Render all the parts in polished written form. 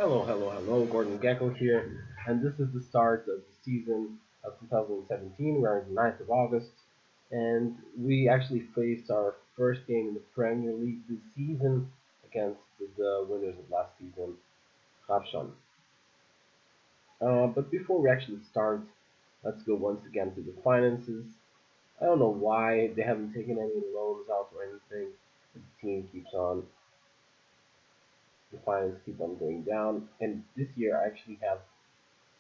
Hello, Gordon Gecko here, and this is the start of the season of 2017. We're on the 9th of August, and we actually faced our first game in the Premier League this season against the winners of last season, Ravshan. But before we actually start, let's go once again to the finances. I don't know why they haven't taken any loans out or anything. The team keeps on, the finance keep on going down, and this year I actually have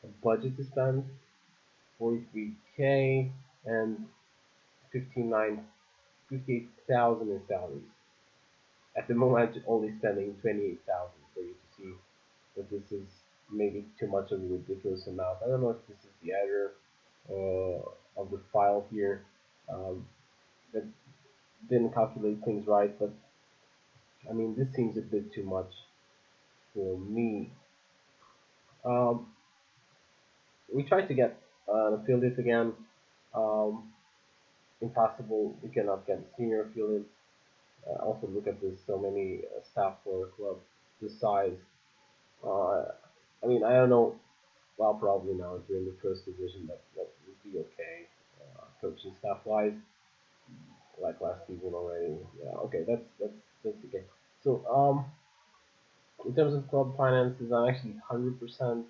a budget to spend 43K and 59 58,000 in salaries. At the moment, I'm only spending 28,000 for you to see that this is maybe too much of a ridiculous amount. I don't know if this is the editor of the file here that didn't calculate things right, but I mean, this seems a bit too much for me. Um, we tried to get an affiliate again. Um, Impossible, we cannot get senior affiliates. Also, look at this, so many staff for a club this size. Uh, I mean, I don't know. Well, probably now if you're in the first division, that would be okay, coaching staff wise, like last season already. Yeah, okay, that's okay. So, in terms of club finances, I'm actually 100%.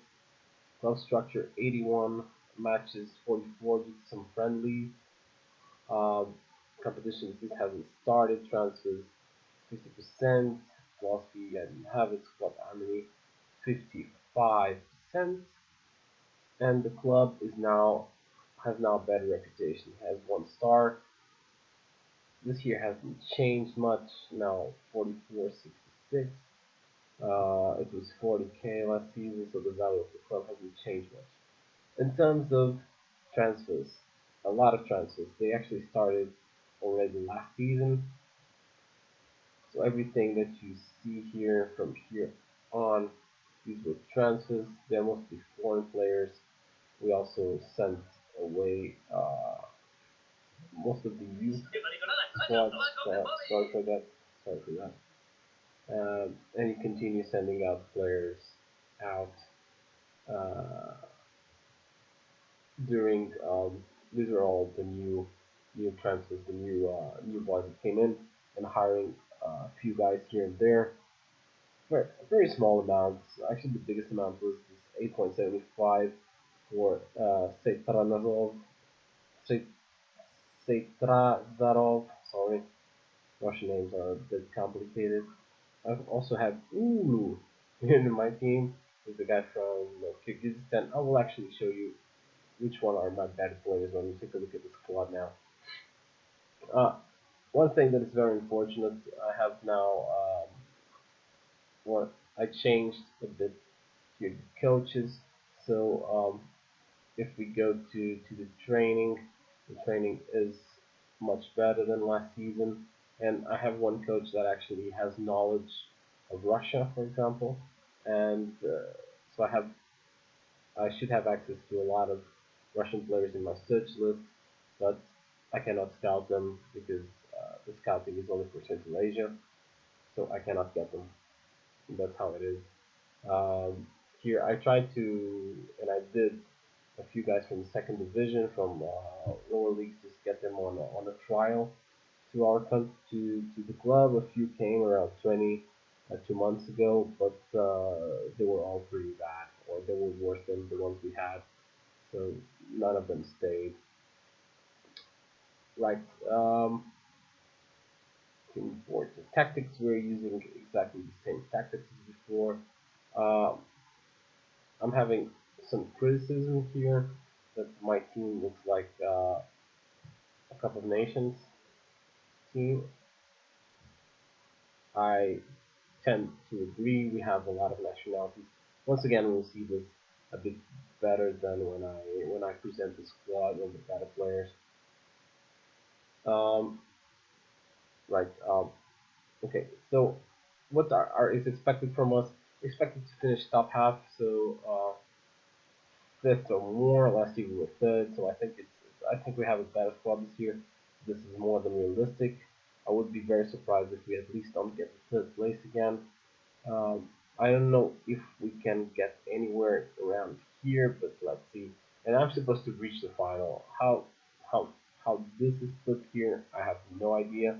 Club structure 81, matches 44 due to some friendlies. Um, Competition this hasn't started. Transfers 50%. Philosophy and habits club harmony 55%. And the club is now has now a better reputation. It has 1 star. This year hasn't changed much. Now 44.66. It was 40K last season, so the value of the club hasn't changed much. In terms of transfers, a lot of transfers. They actually started already last season. So everything that you see here from here on, these were transfers. They're mostly foreign players. We also sent away most of the youth squads. Sorry for that. Sorry for that. And you continue sending out players out uh, during. These are all the new transfers, the new boys that came in, and hiring a few guys here and there. Very small amounts. Actually, the biggest amount was this 8.75 for Setrazarov. Sorry, Russian names are a bit complicated. I've also had in my team is the guy from Kyrgyzstan. I will actually show you which one are my better players when you take a look at the squad now. Uh, One thing that is very unfortunate, I have now what I changed a bit here the coaches. So if we go to the training is much better than last season. And I have one coach that actually has knowledge of Russia, for example, and so I should have access to a lot of Russian players in my search list, but I cannot scout them because the scouting is only for Central Asia, so I cannot get them. That's how it is. Um, Here I tried to, and I did a few guys from the second division, from lower leagues, just get them on a trial to our to the club. A few came around 20 2 months ago, but they were all pretty bad, or they were worse than the ones we had. So none of them stayed. Right. For the tactics, we're using exactly the same tactics as before. Uh, I'm having some criticism here that my team looks like a Cup of Nations team. I tend to agree. We have a lot of nationalities. Once again, we'll see this a bit better than when I present the squad and the better players. Um, right. Okay. So, what is expected from us? Expected to finish top half. So fifth or more. Last year we were third. So I think we have a better squad this year. This is more than realistic. I would be very surprised if we at least don't get the third place again. I don't know if we can get anywhere around here, but let's see. And I'm supposed to reach the final. How how this is put here, I have no idea.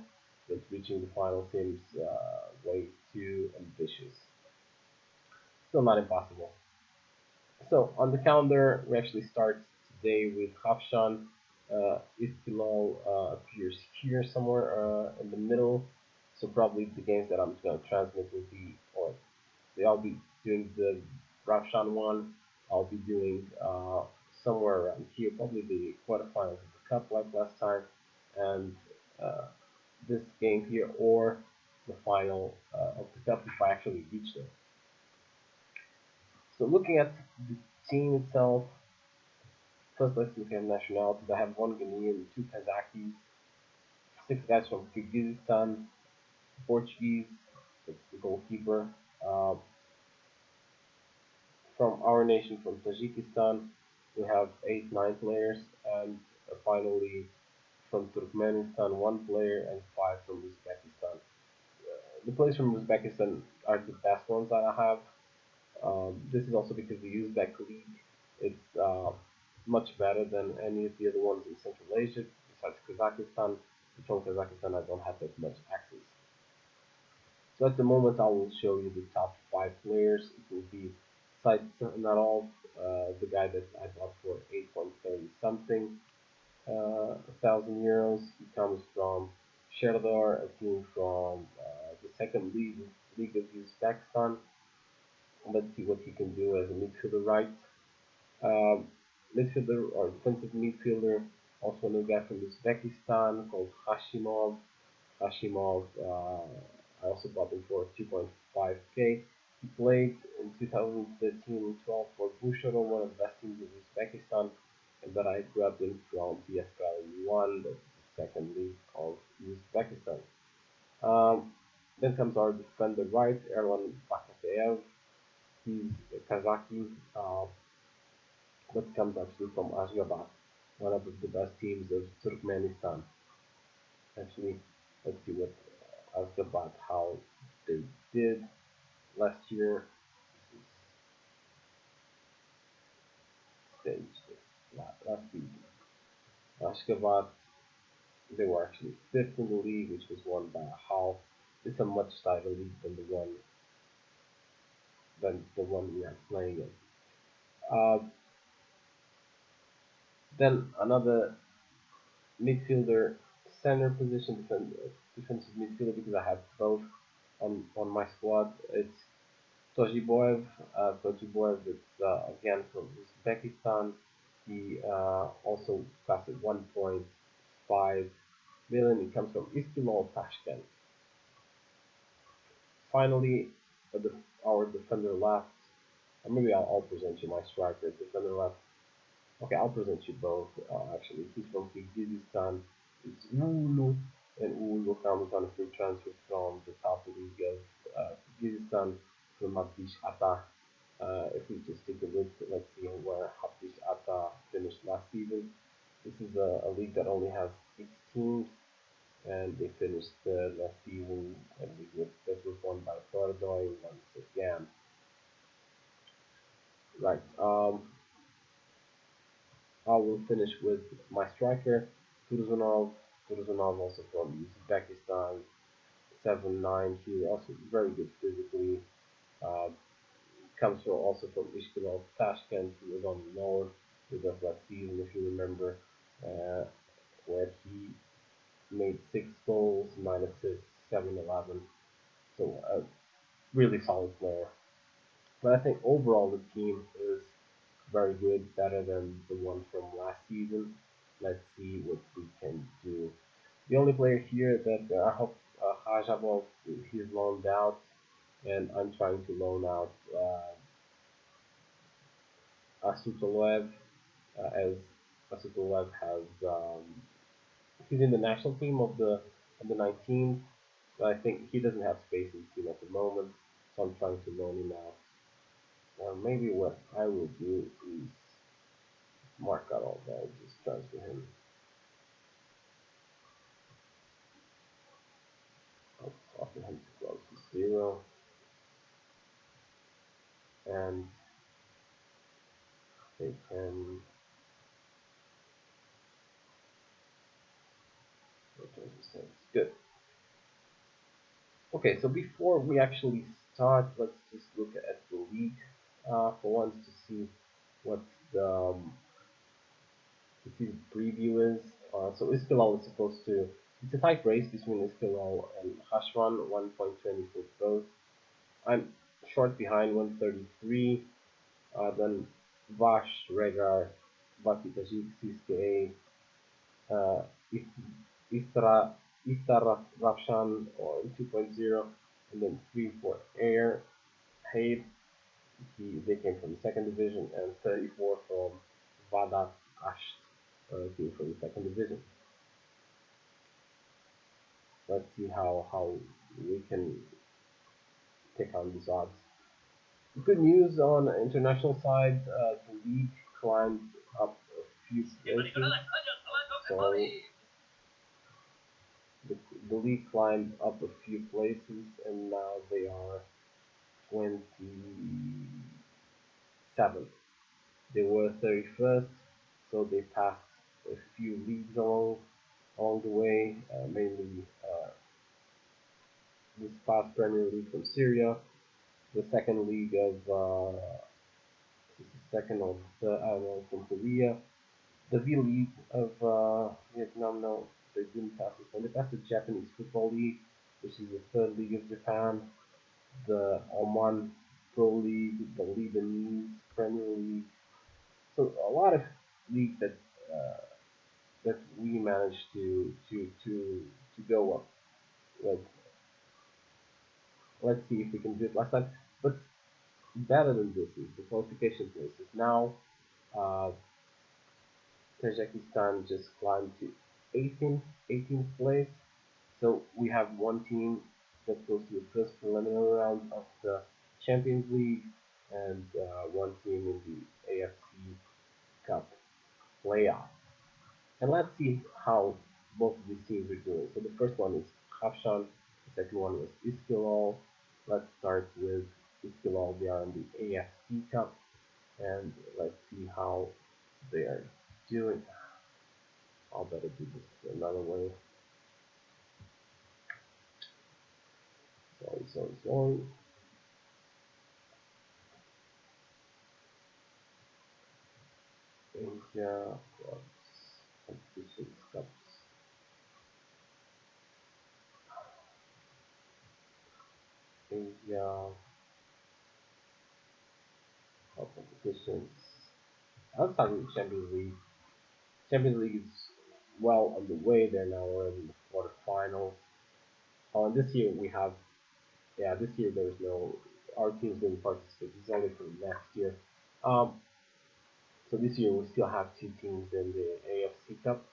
But reaching the final seems way too ambitious. Still not impossible. So on the calendar, we actually start today with Hafshan. Istilal appears here somewhere in the middle. So probably the games that I'm going to transmit will be, or I'll be doing the Rafshan one. I'll be doing somewhere around here, probably the quarterfinals of the cup like last time, and uh, this game here, or the final of the cup if I actually reach there. So looking at the team itself, first let's look at nationalities. I have one Ghanaian, two Kazakhs, six guys from Kyrgyzstan, Portuguese, that's the goalkeeper. Uh, from our nation, from Tajikistan, we have eight, nine players, and finally from Turkmenistan, one player, and five from Uzbekistan. The players from Uzbekistan are the best ones that I have. This is also because the Uzbek league is much better than any of the other ones in Central Asia, besides Kazakhstan. From Kazakhstan, I don't have that much access. So at the moment, I will show you the top five players. It will be Said Narov, the guy that I bought for 8.30 something thousand euros. He comes from Sherdar, a team from the second league of Uzbekistan. Let's see what he can do as a midfielder right. Um, Midfielder or defensive midfielder, also a guy from Uzbekistan called Hashimov, I also bought him for 2.5k. He played in 2013 and 12 for Bushara, one of the best teams in Uzbekistan, and that I grabbed him from PSL 1, the second league of Uzbekistan. Um, then comes our defender right, Erlan Bakateev. He's a Kazaki, that comes actually from Ashgabat, one of the best teams of Turkmenistan. Actually, let's see what Ashgabat, how they did last year. This is stage last season. Ashgabat, they were actually fifth in the league, which was won by a half. It's a much tighter league than the one we are playing in. Uh, then another midfielder, center position, defensive midfielder, because I have both on my squad. It's Tojiboev. Tojiboev is again from Uzbekistan. He also cost at 1.5 million. He comes from Istanbul, Tashkent. Finally, our defender left. Or maybe I'll present you my striker. Defender left. Okay, I'll present you both. Actually, he's from Kyrgyzstan. It's Ulu, and Ulu comes on a free transfer from the top league of Kyrgyzstan from Abdish Ata. If we just take a look, let's see where Abdish Ata finished last season. This is a league that only has 6 teams, and they finished last season, and that was won by Faraday once again. Right. I will finish with my striker, Tursunov. Tursunov also from Uzbekistan, 7'9". He also very good physically. Uh, Comes from also from Ishbilov, Tashkent. He was on loan with us last season, if you remember, uh, where he made 6 goals, 9 assists, 7-11. So a really solid player. But I think overall the team is very good, better than the one from last season. Let's see what we can do. The only player here that I hope Hajabov, he's loaned out, and I'm trying to loan out Asutolev, as Asutolev has he's in the national team of the 19th, but I think he doesn't have space in the team at the moment, so I'm trying to loan him out. Maybe what I will do is mark out all that, just transfer him. I'll offer him to close to 0. and they can. Good. Okay, so before we actually start, let's just look at the league for once to see what the preview is. So Istiklal is supposed to. It's a tight race between Istiklal and Hashwan, 1.20 for both. I'm short behind 133. Then Vash, Regar, Baki Tajik, CSKA, uh, Istra, Istar Rafshan or 2.0, and then 3 for Air, Haid, they came from the second division, and 34 from Vada Asht, came from the second division. Let's see how we can take on these odds. Good news on the international side, the league climbed up a few places. So the, the league climbed up a few places, and now they are 27th. They were 31st, so they passed a few leagues along the way, mainly this past Premier League from Syria, the second league of second of I don't know, from Korea, the V League of Vietnam. No, they didn't pass this one. They passed the Japanese Football League, which is the third league of Japan, the Oman Pro League, the Lebanese Premier League. So a lot of leagues that we managed to go up. Like, let's see if we can do it last time. But better than this is the qualification places. Now, uh, Tajikistan just climbed to 18th place. So we have one team that goes to the first preliminary round of the Champions League, and one team in the AFC Cup playoff. And let's see how both of these teams are doing. So the first one is Hafshan, the second one was Iskilal. Let's start with Iskilal. They are in the AFC Cup, and let's see how they are doing. I'll better do this another way. Sorry. Asia Clubs, Competitions Cups, Asia Cup competitions. I'll start with Champions League. Champions League is well on the way. They're now already in the quarterfinals. This year we have, yeah, this year there's no, our teams didn't participate. It's only for next year. Um, so this year we still have two teams in the AFC Cup.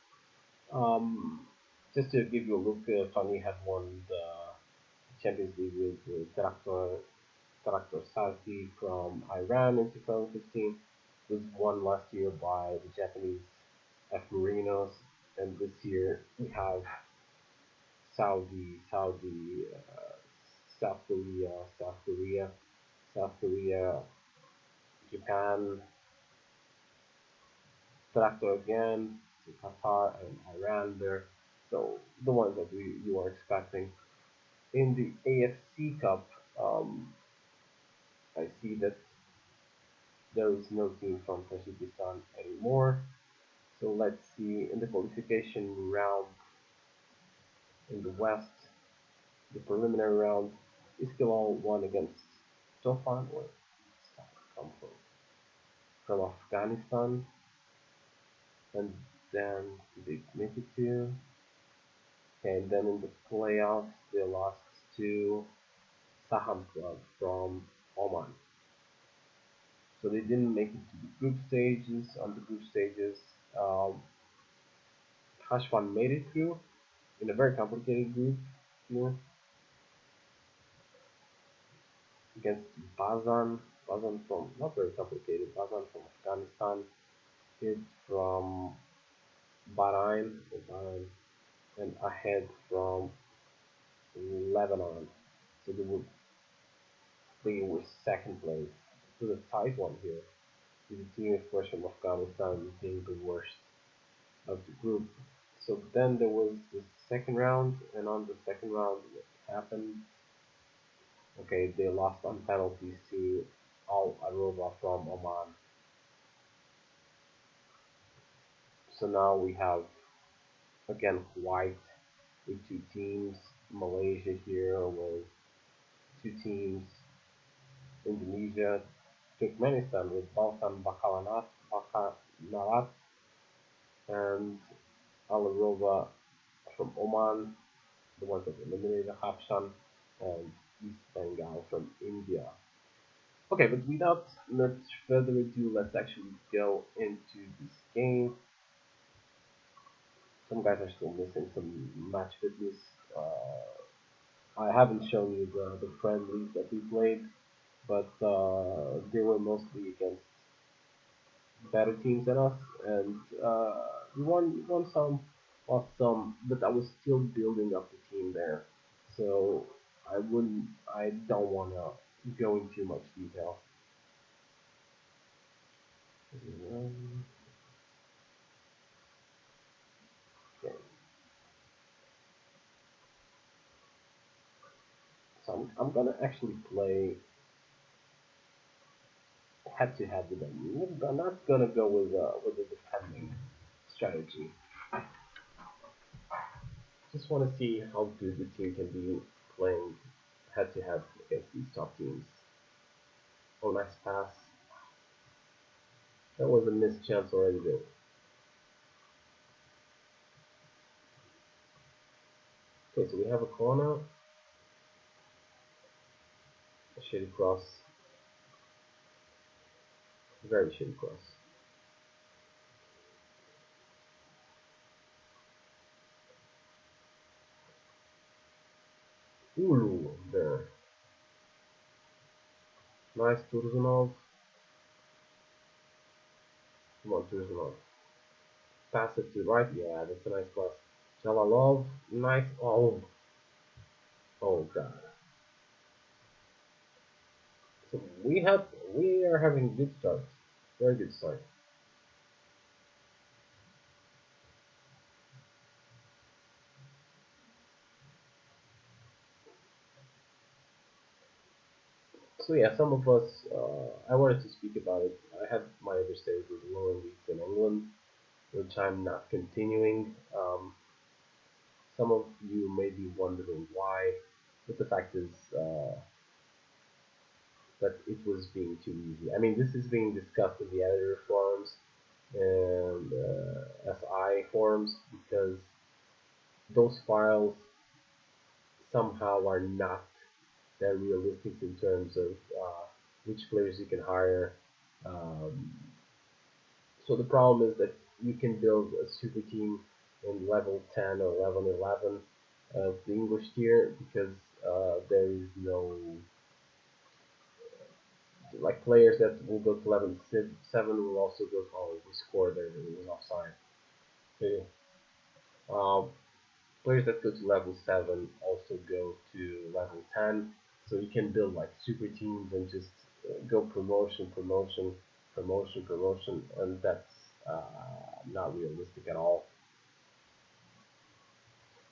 Um, just to give you a look, Tony had won the Champions League with Taraktor Sarki from Iran in 2015. Was won last year by the Japanese F Marinos, and this year we have Saudi, South Korea, South Korea, Japan, Tractor again, to Qatar and Iran there. So the ones that you are expecting. In the AFC Cup, I see that there is no team from Tajikistan anymore. So let's see in the qualification round in the West, the preliminary round, Istiklal won against Tofan, or come from Afghanistan, and then they make it to. Okay, and then in the playoffs, they lost to Saham Club from Oman. So they didn't make it to the group stages. On the group stages, um, Hashwan made it through in a very complicated group, you know, against Bazan. Bazan from, not very complicated, Bazan from Afghanistan, kid from Bahrain, and Ahead from Lebanon. So they were second place. to the tight one here. The team, of course, from Afghanistan being the worst of the group. So then there was the second round, and on the second round, what happened? Okay, they lost on penalties to Al Aruba from Oman. So now we have again white with two teams, Malaysia here with two teams, Indonesia, Turkmenistan with Balkan Bakanalat, and Al Aruba from Oman, the ones that eliminated Habshan, and East Bengal from India. Okay, but without much further ado, let's actually go into this game. Some guys are still missing some match fitness. I haven't shown you the friendlies that we played, but they were mostly against better teams than us, and we won some, lost some, but I was still building up the team there, so I don't want to go into too much detail. Okay, so I'm gonna actually play head to head with them. I'm not gonna go with a defending strategy. Just want to see how good the team can be playing head to head against these top teams. Oh, nice pass. That was a missed chance already though. Okay, so we have a corner, a shitty cross, very shitty cross. Ulu there. Nice Turzunov. Come on, Turzunov. Pass it to the right. Yeah, that's a nice pass. Jalalov. Nice. Oh, oh god. So we are having good starts. Very good start. So yeah, some of us, I wanted to speak about it. I had my other stage with lower leagues in England, which I'm not continuing. Some of you may be wondering why, but the fact is that it was being too easy. I mean, this is being discussed in the editor forums and SI forums because those files somehow are not that realistic in terms of which players you can hire. Um, so the problem is that you can build a super team in level 10 or level 11 of the English tier because there is no like players that will go to level 7 will also go to we scored there, it was offside. Okay. Um, Players that go to level 7 also go to level 10, so you can build like super teams and just go promotion, promotion, promotion, promotion, and that's not realistic at all.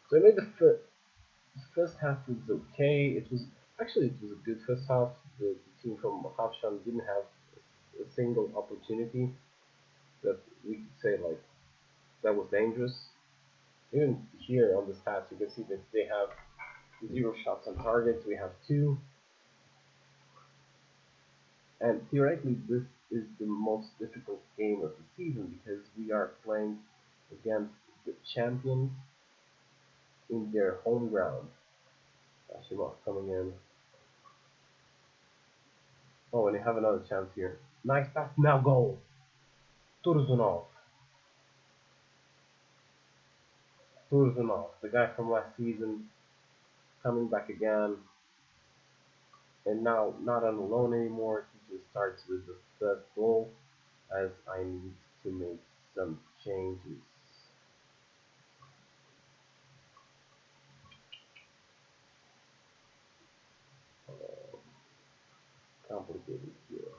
So I made the first half was okay. It was a good first half. The team from Hafshan didn't have a single opportunity that we could say like that was dangerous. Even here on the stats, you can see that they have 0 shots on target. We have 2, and theoretically, this is the most difficult game of the season because we are playing against the champions in their home ground. Ashimov coming in. Oh, and they have another chance here. Nice pass, now goal. Turzunov. Turzunov, the guy from last season, coming back again. And now not on loan anymore. He just starts with the third goal as I need to make some changes. Complicated here.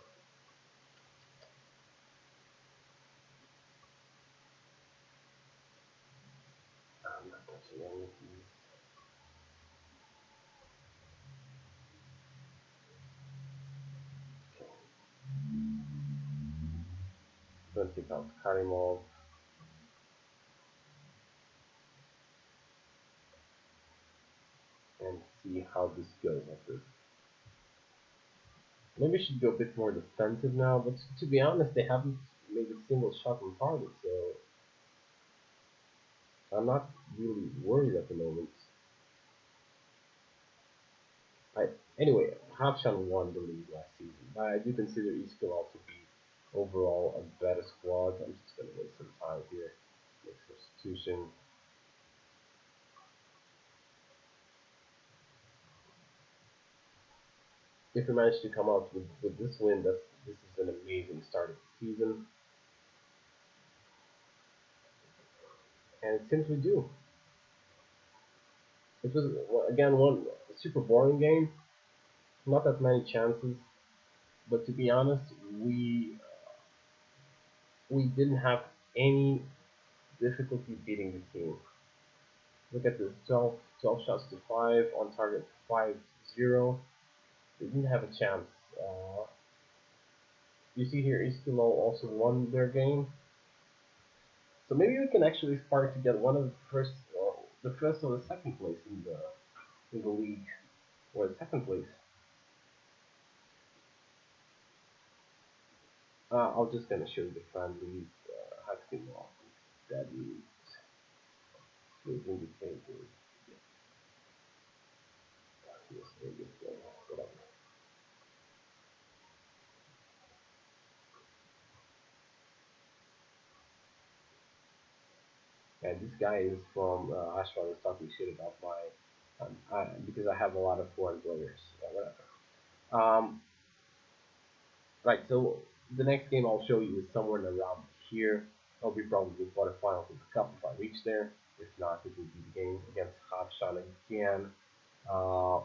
And 20 pounds Karimov. And see how this goes after. Maybe I should go a bit more defensive now, but to be honest, they haven't made a single shot on target, so I'm not really worried at the moment. I, anyway, Havshan won the league last season, but I do consider Iskilov to be overall a better squad. I'm just going to waste some time here. Make substitution. If we manage to come out with this win, this is an amazing start of the season, and it seems we do. It was again one super boring game, not that many chances, but to be honest, we didn't have any difficulty beating the team. Look at this, 12 shots to 5, on target 5-0. They didn't have a chance. You see here, Iskilo also won their game. So maybe we can actually spark to get one of the first or the second place in the league, or the second place. I'm just gonna show you the friendlies. Hacking off that is indicated. Yes, there you go. Whatever. And this guy is from Ashwan is talking shit about my because I have a lot of foreign players. Whatever. Right. So the next game I'll show you is somewhere around here. I'll be probably the quarterfinals of the cup if I reach there. If not, it will be the game against Havshan again. Uh,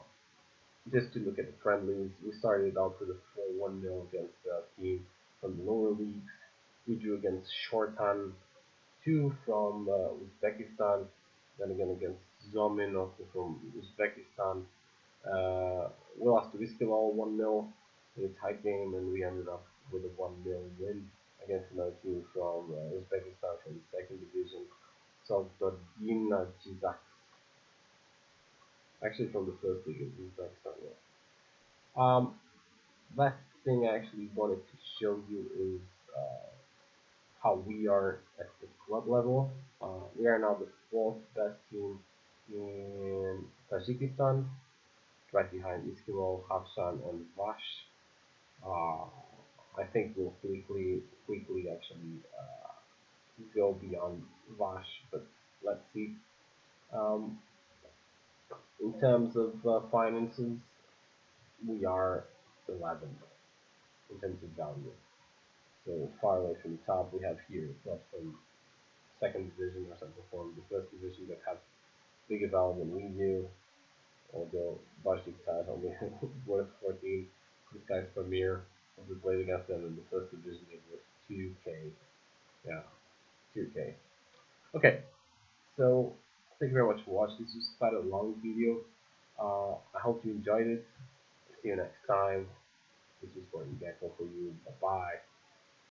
just to look at the friendlies, we started out with a 4-1-0 against a team from the lower leagues. We drew against Shortan 2 from Uzbekistan, then again against Zomin, also from Uzbekistan. We lost to Istiklal 1-0 in a tight game, and we ended up with a 1-0 win against another team from Uzbekistan from the second division, Sovdodin Jizak, actually from the first league of Uzbekistan. Yeah. Last thing I actually wanted to show you is how we are at the club level. We are now the fourth best team in Tajikistan, right behind Iskilov, Havsan, and Vash. Uh, I think we'll quickly actually go beyond Vash, but let's see. Um, in terms of finances, we are 11th in terms of value. So far away from the top, we have here clubs from second division or something from the first division that have bigger value than we do. Although Bashiktas only worth 14. This guy's Premier. We played against them in the first division. It was 2K. Yeah, 2K. Okay, so thank you very much for watching. This was quite a long video. I hope you enjoyed it. See you next time. This is Gordon Gecko for you. Bye bye.